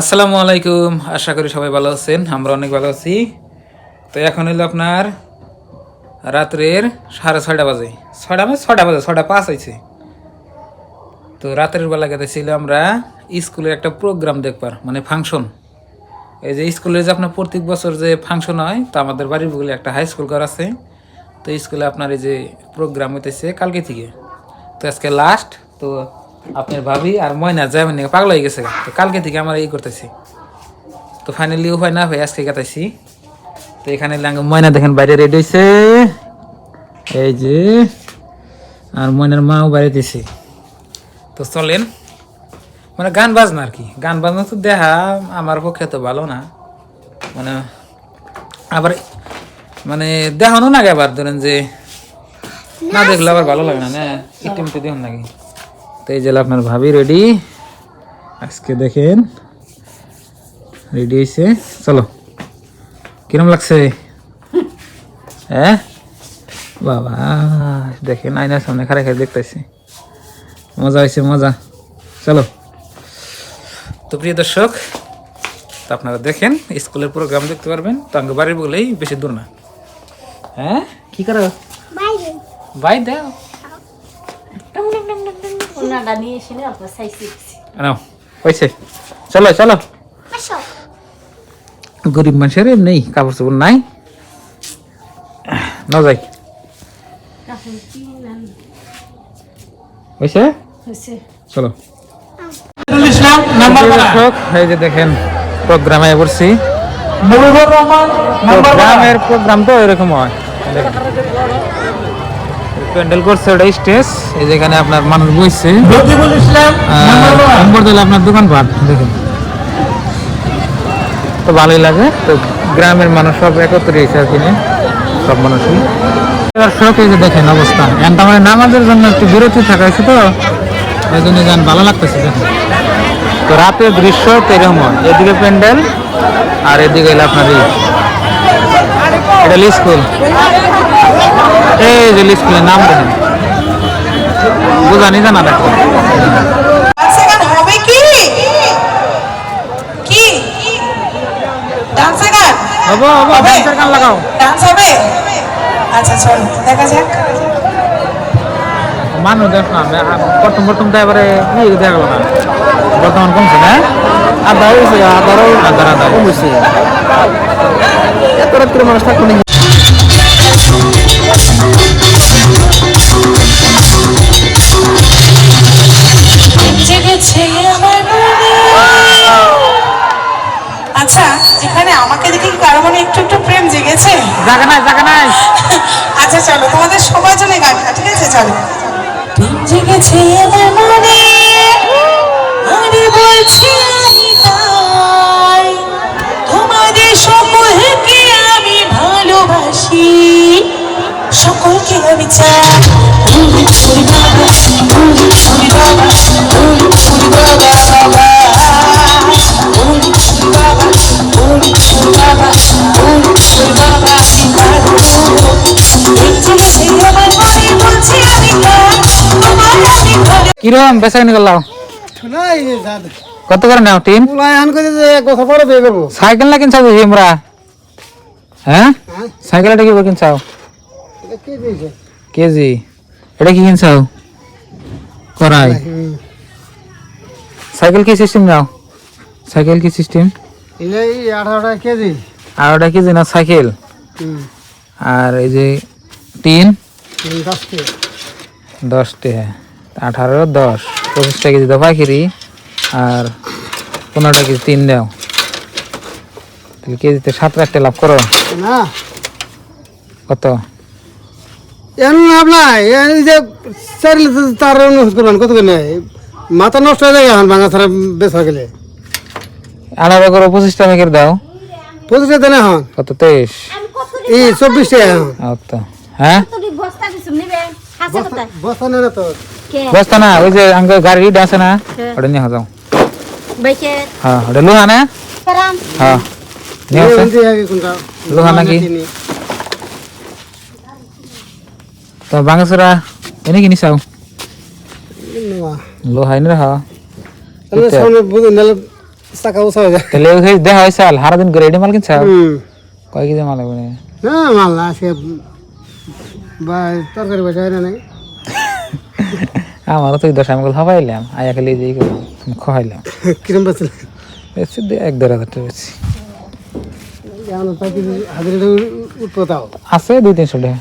আসসালামু আলাইকুম, আশা করি সবাই ভালো আছেন। আমরা অনেক ভালো আছি। তো এখন হলো আপনার রাত্রের 6:30 বাজে, 6:05 হয়েছে। তো রাতের বেলা গেছিল আমরা স্কুলের একটা প্রোগ্রাম দেখবার, মানে ফাংশন। এই যে স্কুলের যে আপনার প্রত্যেক বছর যে ফাংশন হয়, তো আমাদের বাড়ির বলে একটা হাই স্কুল ঘর আছে। তো স্কুলে আপনার এই যে প্রোগ্রাম হইতেছে কালকে থেকে। তো আজকে লাস্ট। তো আপনার ভাবি আর ময়না যাবেন পাগল হয়ে গেছে। তো কালকে থেকে আমরা এই করতেছি। তো ফাইনালি উপায় না হয়ে আজকে কাটাইছি। তো এখানে ময়না দেখেন বাইরে রেডি হয়েছে, এই যে, আর ময়নার মাও বাইরে দিছে। তো চলেন, মানে গান বাজনা আর কি। গান বাজনা তো দেখা আমার পক্ষে তো ভালো না, মানে আবার মানে দেখানো না আবার ধরেন যে না দেখলে আবার ভালো লাগে না, না ইটিমতে দেখুন নাকি। তো এই যে আপনার ভাবি রেডি আজকে, দেখেন রেডি হয়েছে। চলো, কিরম লাগছে? হ্যাঁ বাবা, দেখেন আয়নার সামনে খারে খারে দেখতেছি, মজা হয়েছে মজা। চলো, তো প্রিয় দর্শক, তো আপনারা দেখেন স্কুলের প্রোগ্রাম দেখতে পারবেন। তো আমাকে বাড়ির বলেই বেশি দূর না। হ্যাঁ কি করো? বাই দাও। চলো চলো, গরিব মানুষের নেই কাপড় চোপড় নাই, না যাই হয়েছে। চলো, এই যে দেখেন প্রোগ্রামে পড়ছি। প্রোগ্রামের প্রোগ্রাম তো এরকম হয়, প্যান্ডেল করছে ওটা স্টেজ। এই যেখানে আপনার মানুষ বসছে, আপনার দোকানপাট দেখেন, তো ভালোই লাগে। তো গ্রামের মানুষ সব একত্রিত হয়েছে আর কি, সব মানুষই। দর্শক এই যে দেখেন অবস্থা, এখন মানে নামাজের জন্য একটু বিরতি থাকা হয়েছে, তো এই জন্য গান ভালো লাগতেছে দেখেন। তো রাতের দৃশ্য তো এরকম হয়, এদিকে প্যান্ডেল আর এদিকে এলো আপনার এটা স্কুল। এই যে স্কুলের নাম দেখেন, বোঝানি জানা দেখো। মানুষ দেখ না, প্রথম প্রথম তো এবারে দেখা গেল না, বর্তমান কমছে না, আধা হয়েছে, আধা কমছে, এত রাত্রে মানুষ থাকবে না। আচ্ছা, এখানে আমাকে দেখি কারো মনে একটু একটু প্রেম জেগেছে? জায়গা নাই। আচ্ছা চলো, তোমাদের সবার জন্য গানটা, ঠিক আছে? চলো। প্রেম জেগেছে আমার মনে, আমি বলছি আমি তাই, তোমাদের সকলকে আমি ভালোবাসি, সকলকে আমি চাই। কিরম বেচা কিনে করলাম? কত করে নাও টিম? সাইকেল না কিনছাও দেখি আমরা? হ্যাঁ সাইকেল এটা কি কিনছাও? কেজি এটা কি কিনছাও? করাই সাইকেল কি সিস্টেম নাও? সাইকেল কি সিস্টেম? 18 কেজি। 18 কেজি না সাইকেল? আর এই যে টিন 10 টাকা, 18 10 25 টাকা কেজি দাও পাইকারি, আর 15 টাকা কেজি টিন দাও, তাহলে কেজিতে 7 টাকা লাভ করো না। কত? লাভ নাই, যে 4 লিটার তার করবেন কত করে নেয়? মাথা নষ্ট হয়ে যায় এখন ভাঙা ছাড়া বেচা গেলে। 18 করে 25 টাকা করে দাও। 25 টাকা দেন এখন কত? 23 এই 24 টাকা এখন। তো হ্যাঁ বস্তা নেই না তো, বস্তা না, ওই যে আঙ্গ গাড়ি আছে না, ওটা নিয়ে যাও। হ্যাঁ ওটা লোহা না? হ্যাঁ লোহা নাকি? তো বাঙ্গাসরা এনে কিনি চাও লোহা এনে রাখা চাকা উঁচা হয়ে যায় তাহলে ওই দেখা হয়েছে সারাদিন করে রেডি মাল কিনছে হুম কয় কেজি মাল হবে না মাল না আজকে বা তরকারি বাসা হয় না নাই আমারও তো 10 আমি খাওয়াইলাম আয়া খালি যে খাওয়াইলাম কিরম পাচ্ছিল বেশি 1-1.5 টাকা বেশি এখন তাকে হাজারে উৎপতাও আছে 200-300 টাকা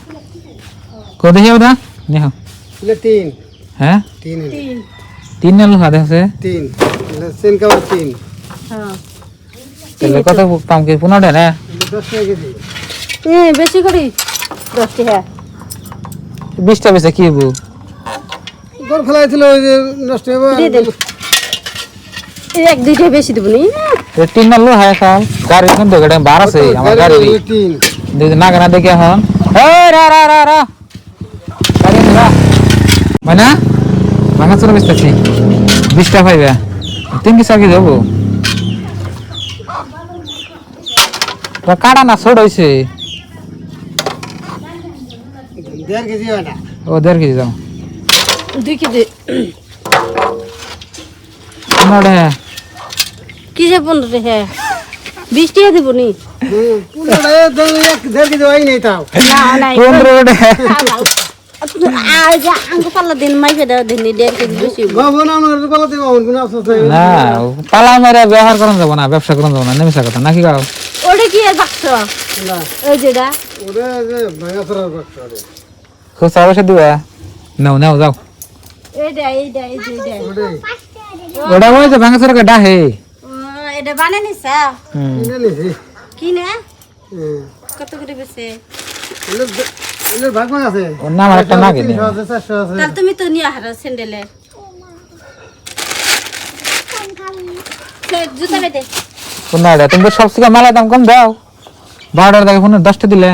কত যাবে দা নেহ এলে তিন হ্যাঁ তিন 3 নাল হাতে আছে তিন সেন কাবার তিন তাহলে কত পাম কি 15 টাকা না 10 টাকা কেজি বেশি করি 10 টাকা 20 টাকা বেশি কি হবো গোল ফেলাইছিল ওই যে নষ্ট হবে দিয়ে দেন 1-2 টাকা বেশি দেব নি 3 নাল হায় খাল গাড়ি কোন দোকানে 12 আছে আমার গাড়ি তিন দেখি না কেন দেখি এখন এই রা রা রা রা গাড়ি না মানে ভাঙা চলে বেচতেছি 20 টাকা পাইবে 3 কি সাকি দেবো তো কাটা না ছোট হইছে 1.5 কেজি হয় না ও 1.5 কেজি দাও 2 কেজি 15 টাকা কি যে 15 টাকা 20 টাকা দেব নি পুরোটা 1.5 কেজি হয় নাই তাও না না 15 টাকা আঙ্গু পাল্লা দিন মাইকে দাও দিন 1.5 কেজি বেশি বাবু না আমার বলা দেব কোন আফসোস নাই না পালা মেরে ব্যবহার করা যাব না ব্যবসা করা যাব না নেমেসা কথা নাকি গাও ওটা কি বাক্স না ওই যেটা ওরে যে ভাঙা চড়ার বাক্স ওরে খুব সাবধানে দিবা নাও নাও যাও এইটা এই যে ওরে ওটা ওই যে ভাঙা চোরা কাটা হে এটা বানাই নিছা কিনে নিছি কি না হ্যাঁ কত করে বেছে এলে ভাগ ভাগ আছে ওর নাম আর একটা না কিনে 300 আছে 400 আছে তাহলে তুমি তো নিয়ে হারা স্যান্ডেলে জুতা বেদে কোন না তুমি তো সব থেকে মালা দাম কম দাও 12 টাকা দেখে ফোন 10 টা দিলে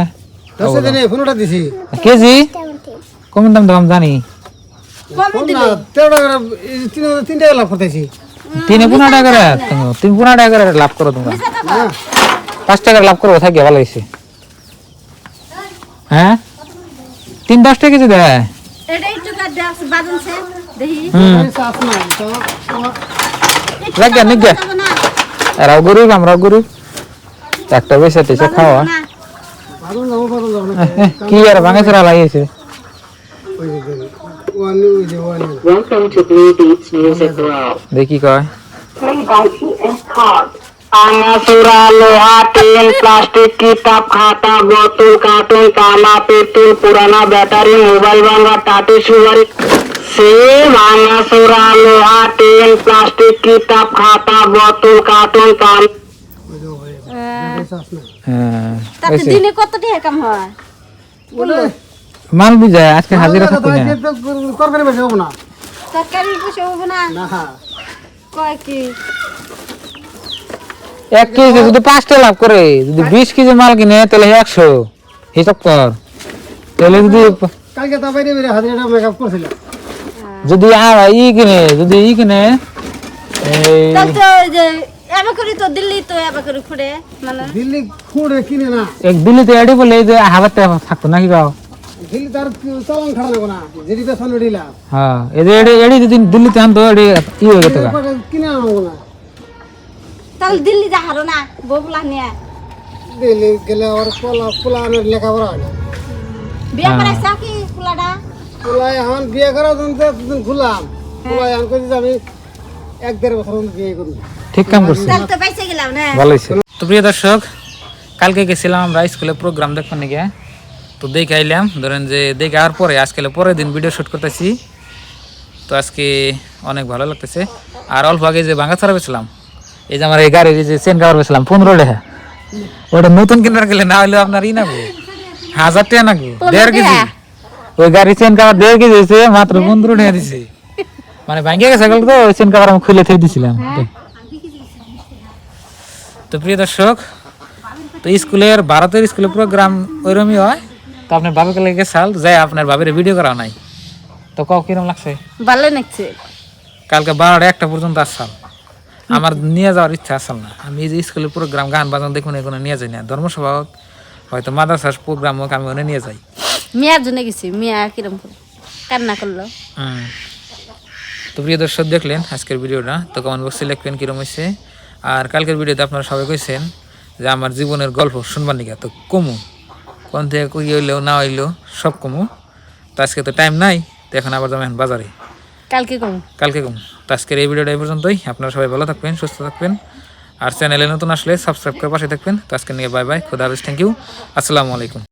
10 দিনে ফোনটা দিছি কেজি কম দাম দাম জানি কম ফোন দিল না 13 টাকা 3 টাকা লাভ করতেছি 3 টাকা করে তুমি 15 টাকা করে লাভ করো তোমরা মিছা কথা 5 টাকা লাভ করো থাকে ভালো হইছে হ্যাঁ 3-10 টাকা কেজি দেয় এটা একটু কাট দাও বাদন সে দেখি সাফ না তো লাগে নিগে না রাও গরিব আমরা গরিব একটা পয়সা টিসে খাওয়া না পারুন না কি আর ভাঙা চোরা লাগিয়েছে ওই যে ওয়ান ওই যে one Welcome to Blue Beats Music World. দেখি কয় Play by PS Card. आंगसुरा लोहा टीन प्लास्टिक की टप खाता बोतल कार्टून ताला पेट्रोल पुराना बैटरी मोबाइल वंगा टाटी शुगर सेम आंगसुरा लोहा टीन प्लास्टिक की टप खाता बोतल कार्टून ताला সাফ না হ্যাঁ তাতে দিনে কত টাকা কাম হয় ওরে মাল বুঝায় আজকে হাজিরা থাকতো না তরকারি বেশি হবে না তরকারি কিছু হবে না না কয় কি 1 কেজি যদি 5 টাকা লাভ করে যদি 20 কেজি মাল কিনে তাহলে 100 হিসাব কর তাহলে যদি কালকে তো বাইরে বাইরে হাজার টাকা মেকআপ করছিল যদি যদি ই কিনে এই তাহলে তো ওই যে এবার করি তো দিল্লি তো এবার করে খুঁড়ে মানে দিল্লি খুঁড়ে কিনে না এক দিল্লিতে এডি বলে এই যে হাজার টাকা থাকতো নাকি গাও দিল্লি তার চালান খাড়া নেবো না যেটি বেসন উঠিলা হ্যাঁ এই যে এডি যদি দিল্লিতে আনতো এডি ই হয়ে যেত গা। কিনে আনবো না তাহলে দিল্লি যা হারো না বউলা নিয়ে দিল্লি গেলে আবার পোলা আনের লেখাপড়া হয় না বিয়ে করাইছা কি পোলাটা পোলা এখন বিয়ে করার জন্য তো খুললাম পোলা এখন কইছি যে আমি 1-1.5 বছর বিয়ে করবো ঠিক কাম করছে তাহলে তো পয়সা গেলাম না ভালো হয়েছে তো প্রিয় দর্শক কালকে গেছিলাম আমরা স্কুলে প্রোগ্রাম দেখতে নিয়ে তো দেখে আইলাম ধরেন যে দেখে আর পরে আজকে পরের দিন ভিডিও শুট করতেছি তো আজকে অনেক ভালো লাগতেছে আর অল্প আগে যে ভাঙা ছাড়া বেছিলাম এই যে আমার এই গাড়ির যে চেন কাভার বেছিলাম 15 টাকা ওটা নতুন কিনার গেলে না হলে আপনার ই নাগো 1000 টাকা নাগো 1.5 কেজি ওই গাড়ি চেন কাভার 1.5 কেজি হয়েছে মাত্র 15 টাকা দিছে মানে ভাঙে গেছে গেল তো চেন কাভার আমি খুলে থই দিছিলাম তো প্রিয় দর্শক তো স্কুলের ভারতের স্কুলের প্রোগ্রাম ওইরকমই হয় তো আপনার বাবাকে লেগে সাল যাই আপনার বাবার ভিডিও করা নাই তো কাউ কিরম লাগছে ভালো লাগছে কালকে 12টা পর্যন্ত আসলাম আমার নিয়ে যাওয়ার ইচ্ছা আসল না আমি এই যে স্কুলের প্রোগ্রাম গান বাজানো দেখুন এখানে নিয়ে যাই না ধর্মসভা হোক হয়তো মাদ্রাসার প্রোগ্রাম হোক আমি ওখানে নিয়ে যাই মেয়ার জন্য গেছি মেয়া কিরম করে কান্না করলো তো প্রিয় দর্শক দেখলেন আজকের ভিডিওটা তো কমেন্ট বক্সে লিখবেন কিরম হয়েছে আর কালকের ভিডিওতে আপনারা সবাই কইছেন যে আমার জীবনের গল্প শুনবার নিকা, তো কমু কোন থেকে কই হইলেও না হইলেও সব কমু। তো আজকে তো টাইম নাই, তো এখন আবার যাবেন বাজারে, কালকে কম। তো আজকের এই ভিডিওটা এই পর্যন্তই। আপনারা সবাই ভালো থাকবেন, সুস্থ থাকবেন, আর চ্যানেলে নতুন আসলে সাবস্ক্রাইব করে পাশে থাকবেন। তো আজকে নিয়ে বাই বাই, খুদা হাফেজ, থ্যাংক ইউ, আসসালামু আলাইকুম।